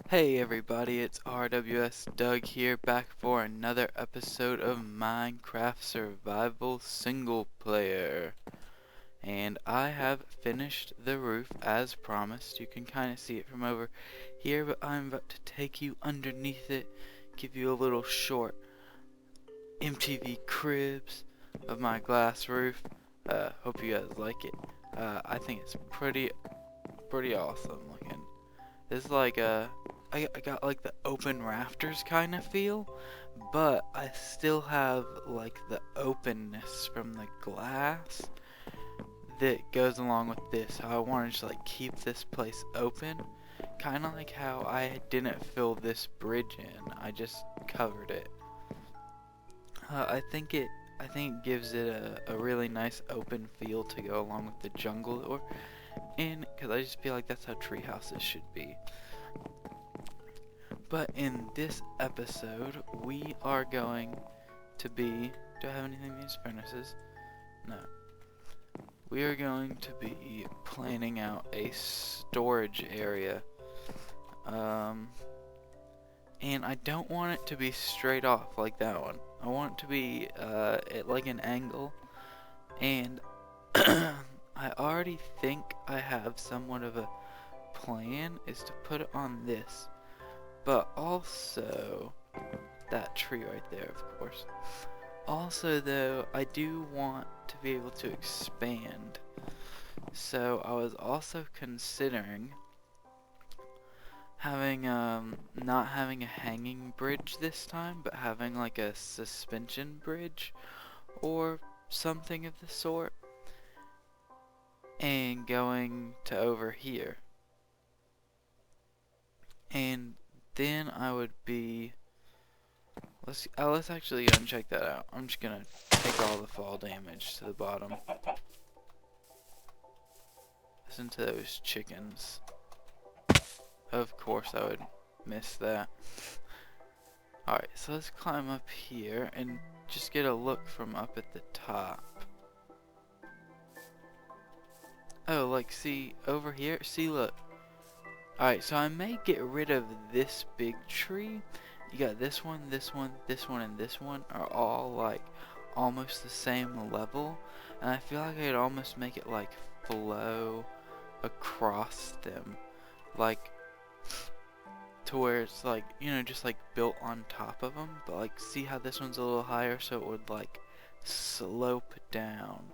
Hey everybody, it's RWS Doug here, back for another episode of Minecraft Survival Single Player. And I have finished the roof as promised. You can kind of see it from over here, but I'm about to take you underneath it, give you a little short MTV Cribs of my glass roof. Hope you guys like it. I think it's pretty awesome looking. This is like I got like the open rafters kind of feel, but I still have like the openness from the glass that goes along with this. How I want to just like keep this place open, kind of like how I didn't fill this bridge in. I just covered it. I think it gives it a really nice open feel to go along with the jungle that we're in, because I just feel like that's how tree houses should be. But in this episode, we are going to be... Do I have anything in these furnaces? No. We are going to be planning out a storage area. And I don't want it to be straight off like that one. I want it to be at like an angle. And I already think I have somewhat of a plan is to put it on this. But also, that tree right there, of course. Also, though, I do want to be able to expand. So, I was also considering having, not having a hanging bridge this time, but having like a suspension bridge or something of the sort. And going to over here. And then I would be... Let's actually go and check that out. I'm just gonna take all the fall damage to the bottom. Listen to those chickens. Of course I would miss that. Alright, so let's climb up here and just get a look from up at the top. Oh, like, see, over here? See, look. Alright, so I may get rid of this big tree. You got this one, this one, this one, and this one are all like almost the same level, and I feel like I could almost make it like flow across them, like to where it's like, you know, just like built on top of them, but like see how this one's a little higher, so it would like slope down.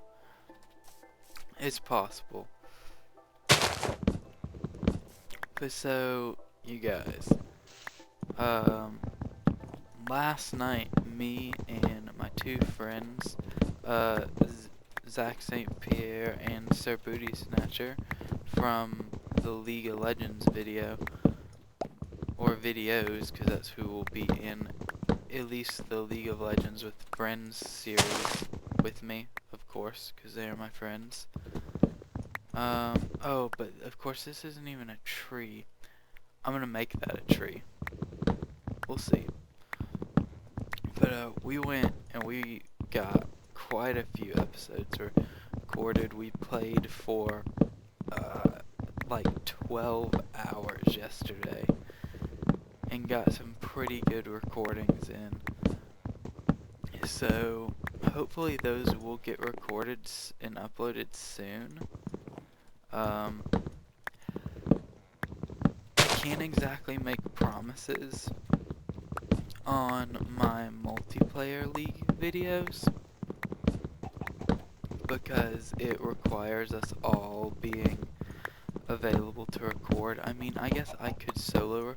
It's possible. But so, you guys, last night, me and my two friends, Zach St. Pierre and Sir Booty Snatcher from the League of Legends video, or videos, because that's who will be in at least the League of Legends with Friends series with me, of course, because they are my friends. Oh, but of course this isn't even a tree. I'm gonna make that a tree. We'll see. But we went and we got quite a few episodes recorded. We played for like 12 hours yesterday and got some pretty good recordings in. So hopefully those will get recorded and uploaded soon. I can't exactly make promises on my multiplayer league videos because it requires us all being available to record. I mean, I guess I could solo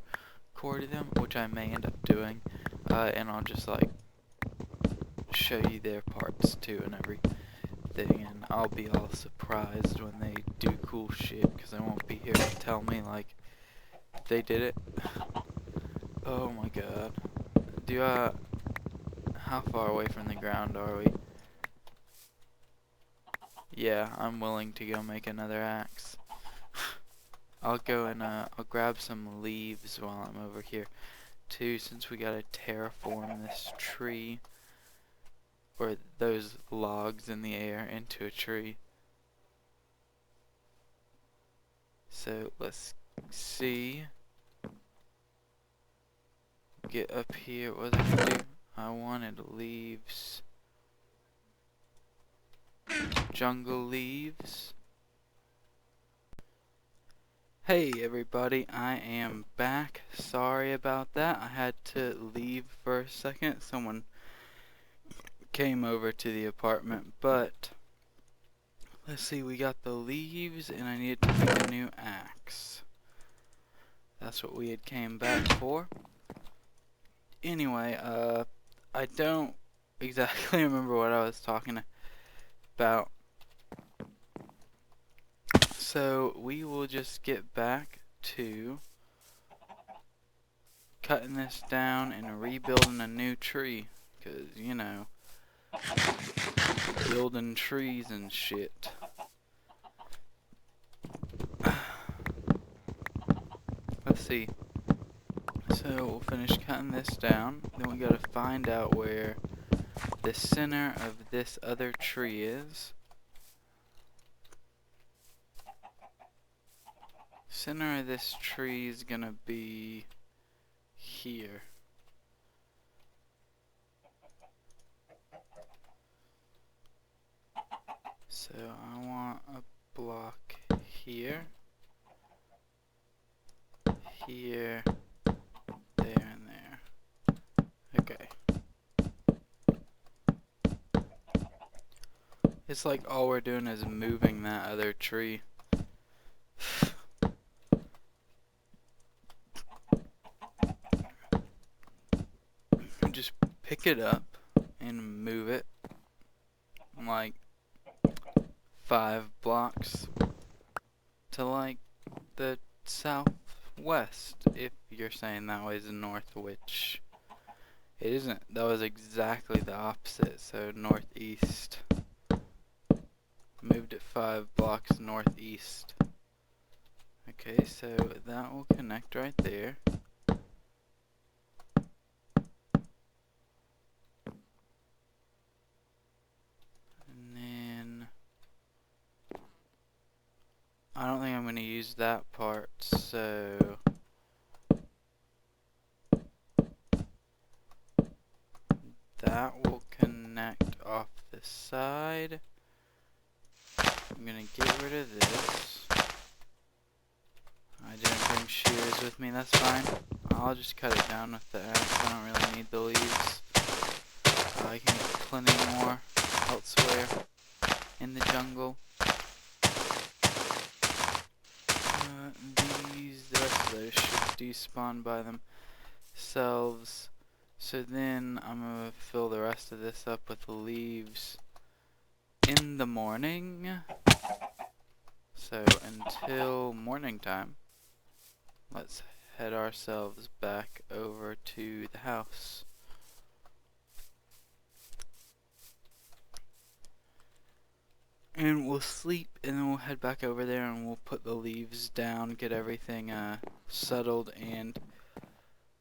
record them, which I may end up doing, and I'll just like show you their parts too and everything, and I'll be all surprised when they do cool shit because they won't be here to tell me like they did it. Oh my god. How far away from the ground are we? Yeah, I'm willing to go make another axe. I'll go and I'll grab some leaves while I'm over here too, since we gotta terraform this tree, or those logs in the air into a tree. So let's see. get up here. What was I gonna do? I wanted leaves. Jungle leaves. Hey everybody, I am back. Sorry about that. I had to leave for a second. Someone came over to the apartment, but let's see, we got the leaves and I needed to make a new axe. That's what we had came back for. Anyway, I don't exactly remember what I was talking about. So we will just get back to cutting this down and rebuilding a new tree. Cause, you know, building trees and shit. Let's see. So we'll finish cutting this down. Then we gotta find out where the center of this other tree is. Center of this tree is gonna be here. So I want a block here, here, there, and there. Okay. It's like all we're doing is moving that other tree. Just pick it up and move it like 5 blocks to like the southwest, if you're saying that way is the north, which it isn't. That was exactly the opposite, so northeast. Moved it 5 blocks northeast. Okay, so that will connect right there. And then I don't think I'm going to use that part, so that will connect off the side. I'm going to get rid of this. I didn't bring shears with me, that's fine. I'll just cut it down with the axe. I don't really need the leaves. I can get plenty more elsewhere in the jungle. The rest of those should despawn by themselves. So then I'm going to fill the rest of this up with leaves in the morning. So until morning time, let's head ourselves back over to the house. And we'll sleep, and then we'll head back over there and we'll put the leaves down, get everything settled, and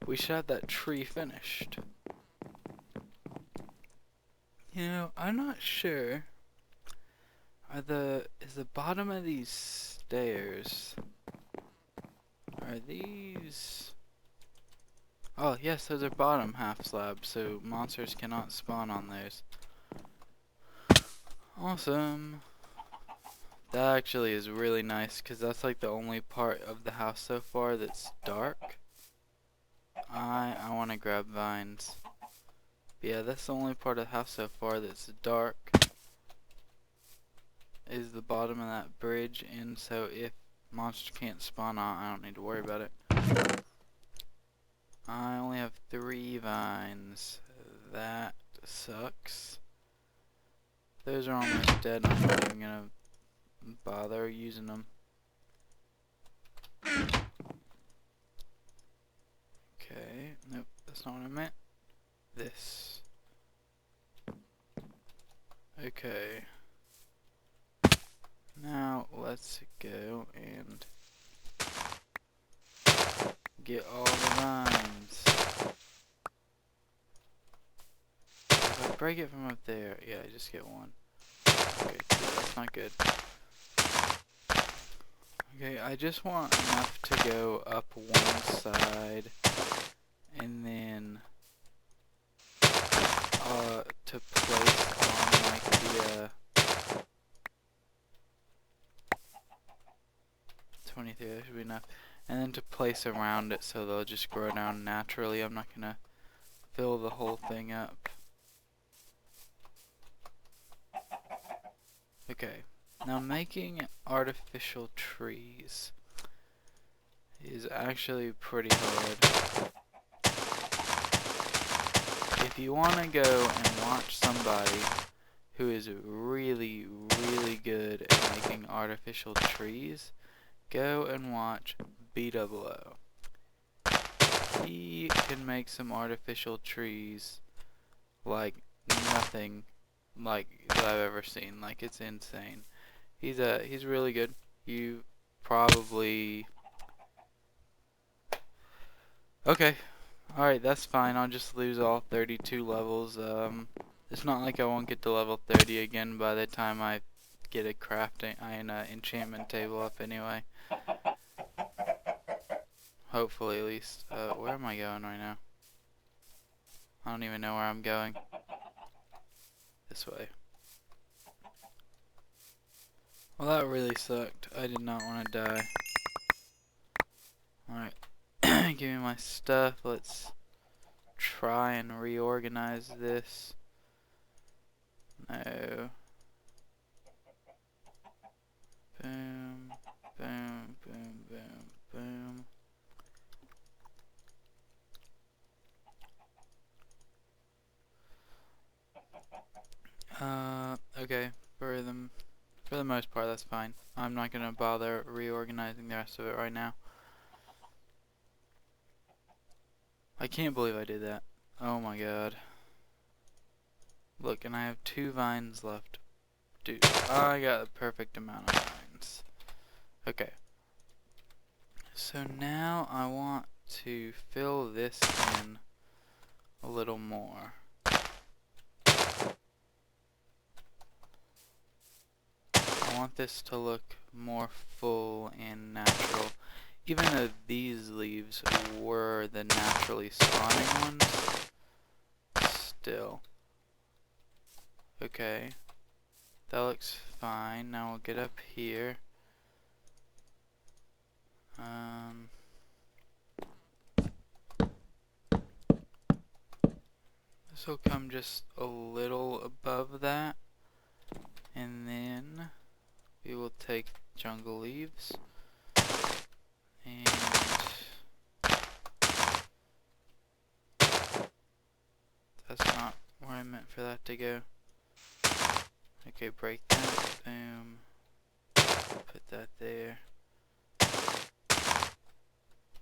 we should have that tree finished. You know, I'm not sure. Is the bottom of these stairs, are these? Oh yes, those are bottom half slabs, so monsters cannot spawn on those. Awesome. That actually is really nice, because that's like the only part of the house so far that's dark. I want to grab vines. But yeah, that's the only part of the house so far that's dark, is the bottom of that bridge, and so if monster can't spawn on, I don't need to worry about it. I only have 3 vines. That sucks. Those are almost dead. I'm not even gonna bother using them. Okay, nope, that's not what I meant. This. Okay. Now let's go and get all the vines. If I break it from up there, yeah, I just get one. Okay, cool, that's not good. Okay, I just want enough to go up one side, and then to place on like the 23, that should be enough. And then to place around it so they'll just grow down naturally. I'm not gonna fill the whole thing up. Okay, now making artificial trees is actually pretty hard. If you want to go and watch somebody who is really, really good at making artificial trees, go and watch B00. He can make some artificial trees like nothing like that I've ever seen. Like, it's insane. He's really good. You probably... Okay. Alright, that's fine. I'll just lose all 32 levels. It's not like I won't get to level 30 again by the time I get a crafting and enchantment table up anyway. Hopefully, at least. Where am I going right now? I don't even know where I'm going. This way. Well, that really sucked. I did not want to die. Alright. Give me my stuff. Let's try and reorganize this. No. Boom. Boom. Boom. Boom. Boom. Okay. For the most part, that's fine. I'm not gonna bother reorganizing the rest of it right now. I can't believe I did that. Oh my god. Look, and I have 2 vines left. Dude, I got the perfect amount of vines. Okay. So now I want to fill this in a little more. I want this to look more full and natural. Even though these leaves were the naturally spawning ones, still. Okay, that looks fine. Now we'll get up here. This will come just a little above that, and then we will take jungle leaves and that's not where I meant for that to go. Okay, break that, boom, put that there.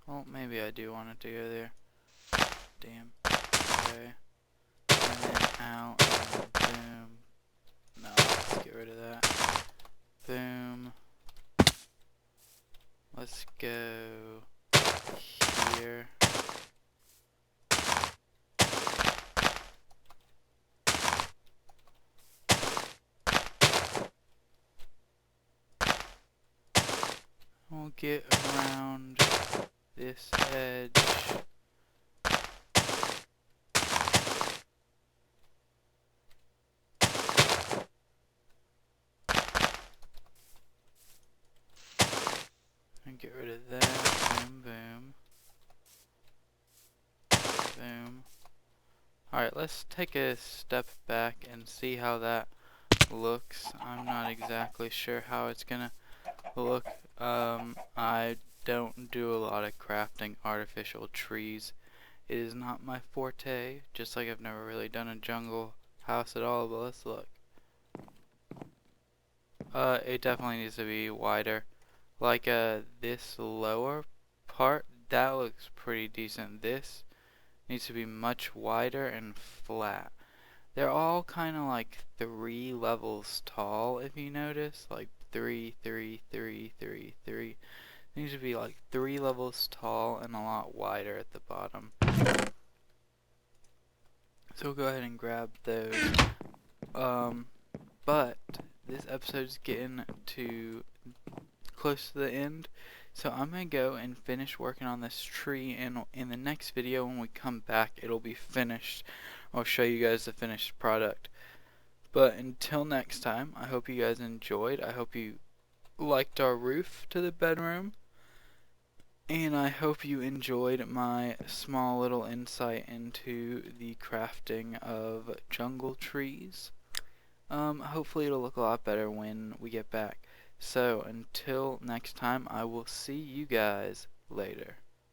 Well, maybe I do want it to go there. Damn. Okay. And then out, and boom. No, let's get rid of that. Boom. Let's go here. We'll get around this edge. And get rid of that. Boom, boom. Boom. Alright, let's take a step back and see how that looks. I'm not exactly sure how it's gonna look. I don't do a lot of crafting artificial trees. It is not my forte, just like I've never really done a jungle house at all, but let's look. It definitely needs to be wider. Like, this lower part, that looks pretty decent. This needs to be much wider and flat. They're all kind of like 3 levels tall, if you notice. Like 3, 3, 3, 3, 3. It needs to be like 3 levels tall and a lot wider at the bottom. So we'll go ahead and grab those. But this episode's getting close to the end, so I'm gonna go and finish working on this tree, and in the next video when we come back it'll be finished. I'll show you guys the finished product. But until next time, I hope you guys enjoyed. I hope you liked our roof to the bedroom. And I hope you enjoyed my small little insight into the crafting of jungle trees. Hopefully it'll look a lot better when we get back. So until next time, I will see you guys later.